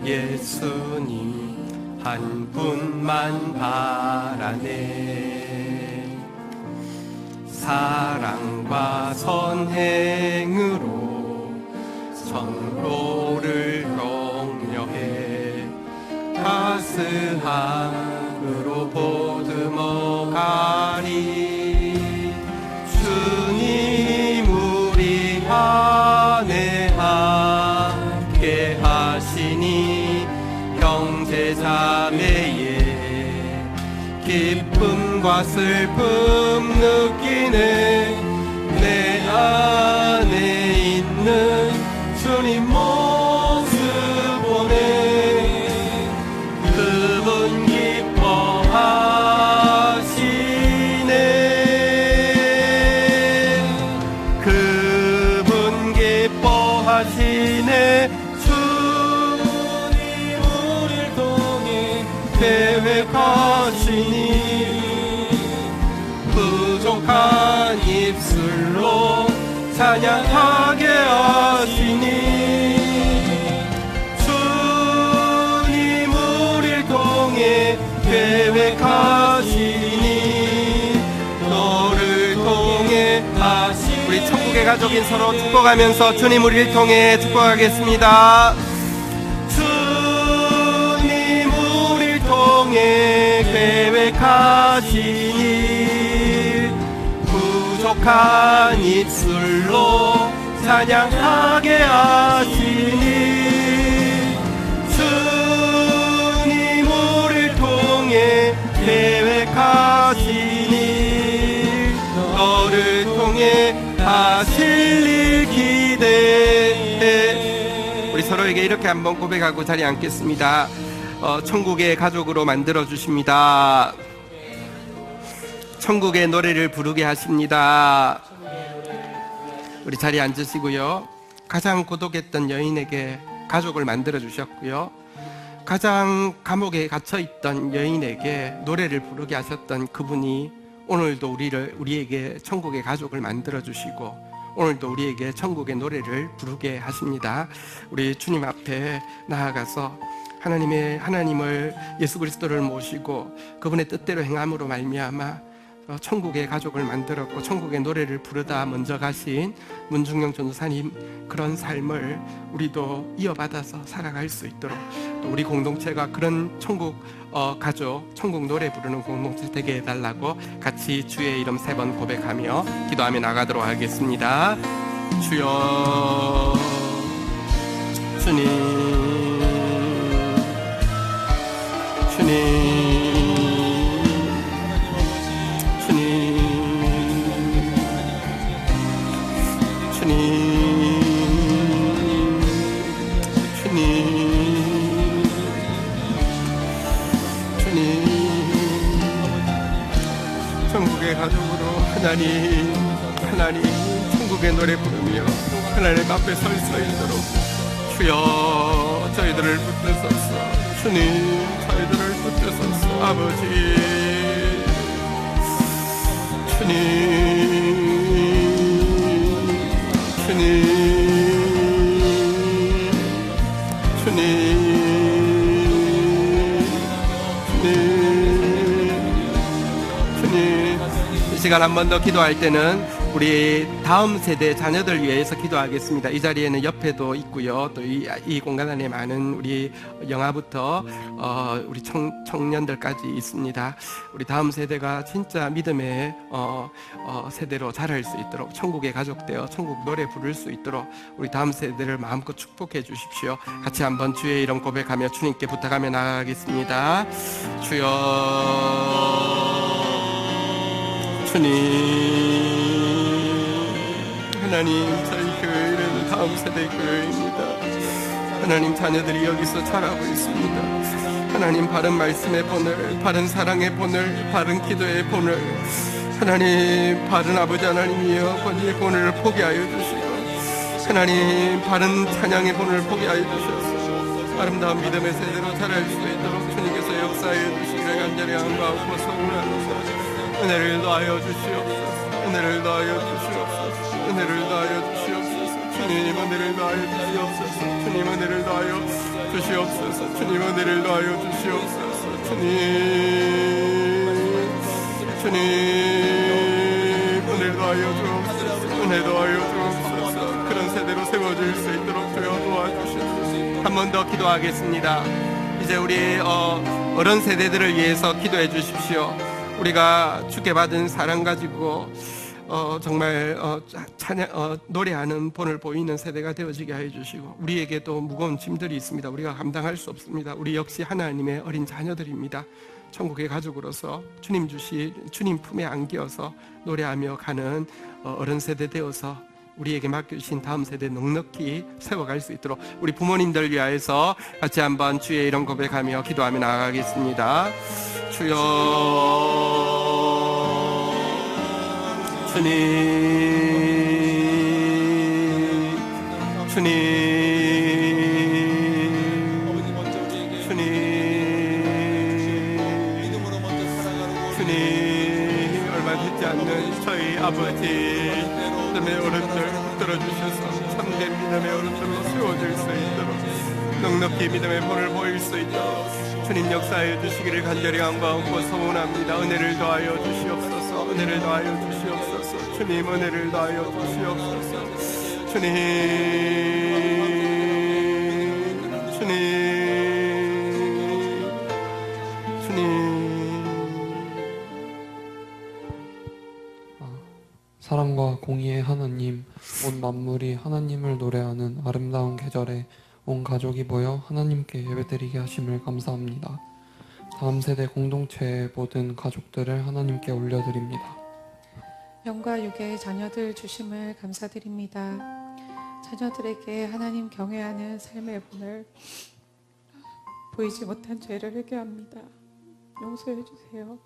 예수님 한 분만 바라네. 사랑과 선행으로 성로를 격려해 가스함으로 보듬어 가리. 주님 우리 안에 함께 하시니 형제자매의 기쁨과 슬픔 느끼네. 내 안에 있는 주님 모습 보네. 그분 기뻐하시네. 그분 기뻐하시네. 주님 우리를 통해 계획하시니 부족한 입술로 찬양하게 하시니. 주님 우리를 통해 계획하시니 너를 통해 하시니. 우리 천국의 가족인 서로 축복하면서 주님 우리를 통해 축복하겠습니다. 주님 우리를 통해 계획하시니 부족한 입술로 찬양하게 하시니. 주님 우리를 통해 서로에게 이렇게 한번 고백하고 자리에 앉겠습니다. 천국의 가족으로 만들어 주십니다. 천국의 노래를 부르게 하십니다. 우리 자리에 앉으시고요. 가장 고독했던 여인에게 가족을 만들어 주셨고요. 가장 감옥에 갇혀 있던 여인에게 노래를 부르게 하셨던 그분이 오늘도 우리에게 천국의 가족을 만들어 주시고 오늘도 우리에게 천국의 노래를 부르게 하십니다. 우리 주님 앞에 나아가서 하나님을 예수 그리스도를 모시고 그분의 뜻대로 행함으로 말미암아 천국의 가족을 만들었고 천국의 노래를 부르다 먼저 가신 문중경 전도사님 그런 삶을 우리도 이어받아서 살아갈 수 있도록 또 우리 공동체가 그런 천국 가족, 천국 노래 부르는 공동체 되게 해달라고 같이 주의 이름 3번 고백하며 기도하며 나가도록 하겠습니다. 주여 주님 천국의 가족으로 하나님 천국의 노래 부르며 하나님 앞에 설 수 있도록 주여 저희들을 붙드소서. 주님 저희들을 붙드소서. 아버지 주님 이 시간 한 번 더 기도할 때는 우리 다음 세대 자녀들 위해서 기도하겠습니다. 이 자리에는 옆에도 있고요. 또 이 공간 안에 많은 우리 영아부터 우리 청년들까지 있습니다. 우리 다음 세대가 진짜 믿음의 세대로 자랄 수 있도록 천국의 가족 되어 천국 노래 부를 수 있도록 우리 다음 세대를 마음껏 축복해 주십시오. 같이 한번 주의 이름 고백하며 주님께 부탁하며 나아가겠습니다. 주여 주님 하나님 저희 교회는 다음 세대 교회입니다. 하나님 자녀들이 여기서 자라고 있습니다. 하나님 바른 말씀의 본을, 바른 사랑의 본을, 바른 기도의 본을 하나님 바른 아버지 하나님이여 권위의 본을 포기하여 주시고 하나님 바른 찬양의 본을 포기하여 주셔서 아름다운 믿음의 세대로 자랄 수 있도록 주님께서 역사하여 주시기를 간절히 간구하고 소원합니다. 은혜를 더하여 주시옵소서. 은혜를 더하여 주시옵소서. 은혜를 더하여 주시옵소서. 주님 은혜를 더하여 주시옵소서. 주님 은혜를 더하여 주시옵소서. 주님 은혜를 더하여 주시옵소서. 주님 은혜를 더하여 주옵소서. 은혜 더하여 주옵소서. 그런 세대로 세워질 수 있도록 주여 도와주시옵소서. 한 번 더 기도하겠습니다. 이제 우리 어른 세대들을 위해서 기도해 주십시오. 우리가 주께 받은 사랑 가지고 정말 노래하는 본을 보이는 세대가 되어지게 해 주시고 우리에게도 무거운 짐들이 있습니다. 우리가 감당할 수 없습니다. 우리 역시 하나님의 어린 자녀들입니다. 천국의 가족으로서 주님 품에 안겨서 노래하며 가는 어른 세대 되어서 우리에게 맡겨주신 다음 세대 넉넉히 세워갈 수 있도록 우리 부모님들 위하여서 같이 한번 주의 이름 고백하며 기도하며 나아가겠습니다. 주여 주님 얼마 되지 않는 저희 아버지 믿음의 어른들 붙들어 주셔서 참된 믿음의 어른들로 세워질 수 있도록 넉넉히 믿음의 본을 보일 수 있도록 주님 역사하여 주시기를 간절히 간구하고 소원합니다. 은혜를 더하여 주시옵소서. 은혜를 더하여 주시옵소서. 주님 은혜를 더하여 주시옵소서. 주님 사랑과 공의의 하나님, 온 만물이 하나님을 노래하는 아름다운 계절에 온 가족이 모여 하나님께 예배드리게 하심을 감사합니다. 다음 세대 공동체의 모든 가족들을 하나님께 올려드립니다. 영과 육의 자녀들 주심을 감사드립니다. 자녀들에게 하나님 경외하는 삶의 본을 보이지 못한 죄를 회개합니다. 용서해 주세요.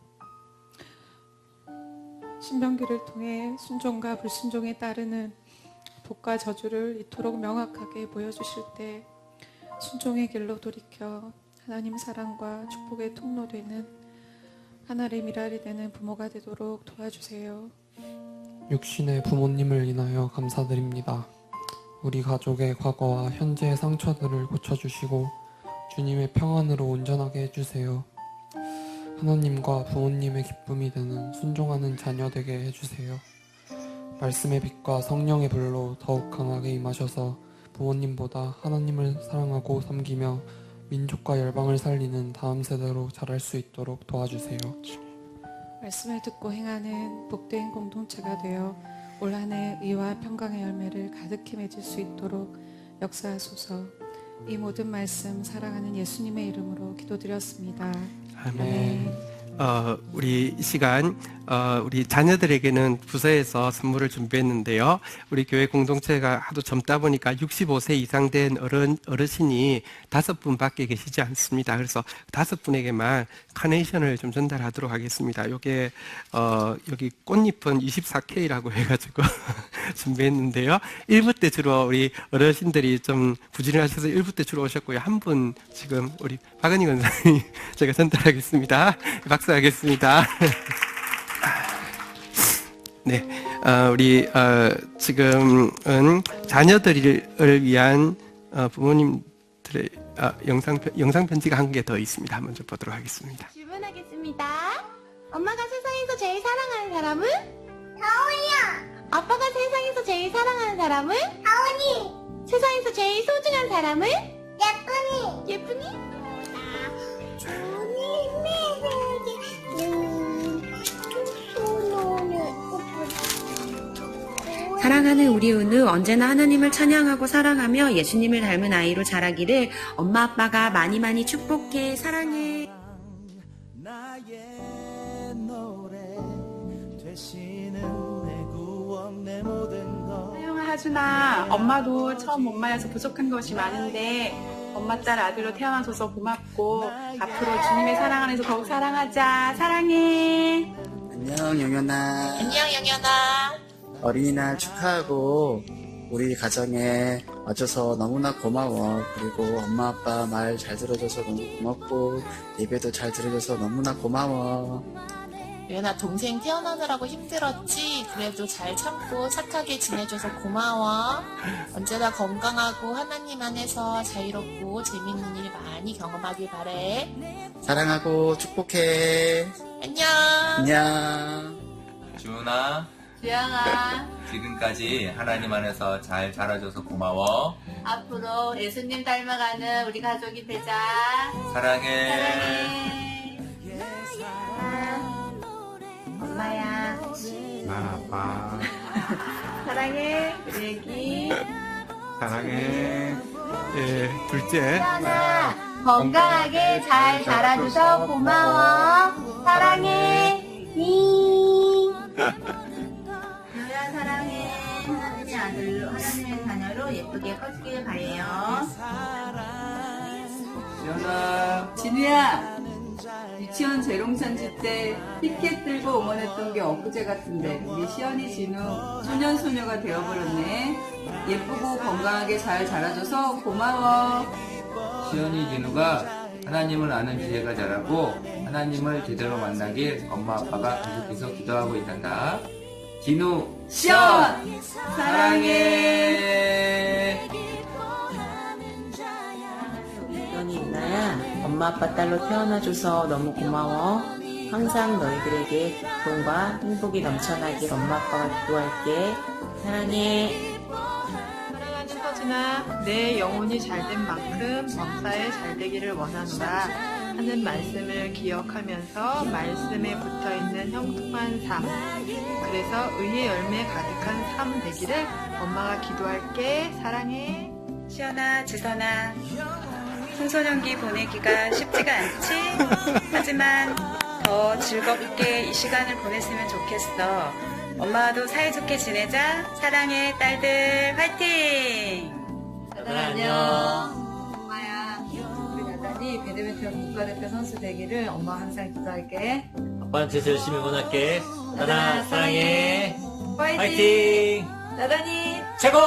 신명기를 통해 순종과 불순종에 따르는 복과 저주를 이토록 명확하게 보여주실 때 순종의 길로 돌이켜 하나님 사랑과 축복의 통로되는 하나의 미랄이 되는 부모가 되도록 도와주세요. 육신의 부모님을 인하여 감사드립니다. 우리 가족의 과거와 현재의 상처들을 고쳐주시고 주님의 평안으로 온전하게 해주세요. 하나님과 부모님의 기쁨이 되는 순종하는 자녀 되게 해주세요. 말씀의 빛과 성령의 불로 더욱 강하게 임하셔서 부모님보다 하나님을 사랑하고 섬기며 민족과 열방을 살리는 다음 세대로 자랄 수 있도록 도와주세요. 말씀을 듣고 행하는 복된 공동체가 되어 올 한 해 의와 평강의 열매를 가득히 맺을 수 있도록 역사하소서. 이 모든 말씀 사랑하는 예수님의 이름으로 기도드렸습니다. 아멘. 우리 이 시간 우리 자녀들에게는 부서에서 선물을 준비했는데요. 우리 교회 공동체가 하도 젊다 보니까 65세 이상 된 어르신이 5분밖에 계시지 않습니다. 그래서 5분에게만 카네이션을 좀 전달하도록 하겠습니다. 요게 여기 꽃잎은 24K라고 해가지고 준비했는데요. 1부 때 주로 우리 어르신들이 좀 부지런하셔서 1부 때 주로 오셨고요. 한 분 지금 우리 박은희 권사님 제가 전달하겠습니다. 박수하겠습니다. 네, 우리 지금은 자녀들을 위한 부모님들의 영상 편지가 한 개 더 있습니다. 한번 좀 보도록 하겠습니다. 질문하겠습니다. 엄마가 세상에서 제일 사랑하는 사람은? 다온이야. 아빠가 세상에서 제일 사랑하는 사람은? 다온이. 세상에서 제일 소중한 사람은? 예쁜이. 예쁜이? 사랑하는 우리 은우, 언제나 하나님을 찬양하고 사랑하며 예수님을 닮은 아이로 자라기를 엄마 아빠가 많이 많이 축복해. 사랑해. 사용아, 하준아, 엄마도 처음 엄마여서 부족한 것이 많은데 엄마 딸 아들로 태어나줘서 고맙고 앞으로 주님의 사랑 안에서 더욱 사랑하자. 사랑해. 안녕 영현아. 안녕 영현아. 어린이날 축하하고 우리 가정에 와줘서 너무나 고마워. 그리고 엄마 아빠 말 잘 들어줘서 너무 고맙고 예배도 잘 들어줘서 너무나 고마워. 유연아, 동생 태어나느라고 힘들었지? 그래도 잘 참고 착하게 지내줘서 고마워. 언제나 건강하고 하나님 안에서 자유롭고 재밌는 일 많이 경험하길 바래. 사랑하고 축복해. 안녕. 안녕. 주은아, 주영아, 지금까지 하나님 안에서 잘 자라줘서 고마워. 앞으로 예수님 닮아가는 우리 가족이 되자. 사랑해. 엄마야. 난 아빠. 사랑해. 우리 애기. 사랑해. 예, 둘째. 주영아, 건강하게 잘 자라줘서 고마워. 사랑해. 유야, 사랑해. 하나님의 아들로, 하나님의 자녀로 예쁘게 커지길 바래요. 지연아. 진우야, 유치원 재롱잔치 때 피켓 들고 응원했던 게 엊그제 같은데 우리 시연이 진우 소년소녀가 되어버렸네. 예쁘고 건강하게 잘 자라줘서 고마워. 시연이 진우가 하나님을 아는 지혜가 자라고 하나님을 제대로 만나길 엄마 아빠가 계속해서 기도하고 있단다. 진우, 시연! 사랑해. 시연이 있나야? 엄마 아빠 딸로 태어나줘서 너무 고마워. 항상 너희들에게 기쁨과 행복이 넘쳐나길 엄마 아빠가 기도할게. 사랑해. 사랑하는 서진아, 내 영혼이 잘된 만큼 범사에 잘되기를 원한다 하는 말씀을 기억하면서 말씀에 붙어있는 형통한 삶, 그래서 의의 열매 가득한 삶 되기를 엄마가 기도할게. 사랑해. 시연아, 지선아, 청소년기 보내기가 쉽지가 않지? 하지만 더 즐겁게 이 시간을 보냈으면 좋겠어. 엄마도 사이좋게 지내자. 사랑해 딸들 화이팅! 나단 안녕. 엄마야, 우리 나단이 배드민턴 국가대표 선수 되기를 엄마 항상 기도할게. 아빠한테서 열심히 응원할게. 나단 사랑해. 화이팅! 화이팅! 나단이 최고!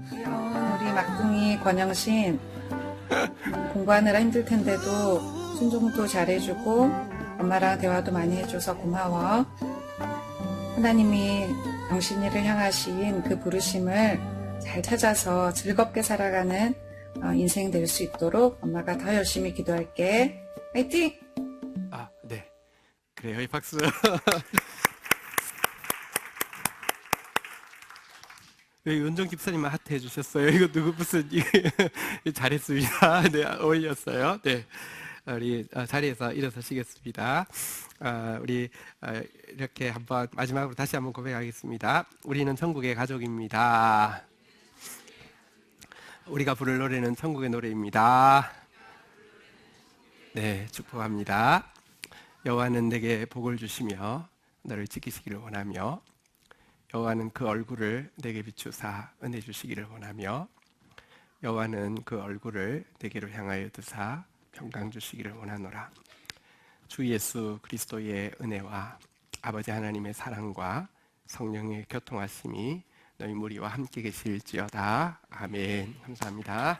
귀여운 우리 막둥이 권영신, 공부하느라 힘들 텐데도 순종도 잘해주고 엄마랑 대화도 많이 해줘서 고마워. 하나님이 영신이를 향하신 그 부르심을 잘 찾아서 즐겁게 살아가는 인생 될 수 있도록 엄마가 더 열심히 기도할게. 화이팅! 아, 네. 그래요. 이 박수. 왜 윤정 집사님만 하트 해주셨어요? 이거 누구 무슨 잘했습니다. 네, 어울렸어요. 네, 우리 자리에서 일어서시겠습니다. 우리 이렇게 한번 마지막으로 다시 한번 고백하겠습니다. 우리는 천국의 가족입니다. 우리가 부를 노래는 천국의 노래입니다. 네, 축복합니다. 여호와는 내게 복을 주시며 너를 지키시기를 원하며 여호와는 그 얼굴을 내게 비추사 은혜 주시기를 원하며 여호와는 그 얼굴을 내게로 향하여 드사 평강 주시기를 원하노라. 주 예수 그리스도의 은혜와 아버지 하나님의 사랑과 성령의 교통하심이 너희 무리와 함께 계실지어다. 아멘. 감사합니다.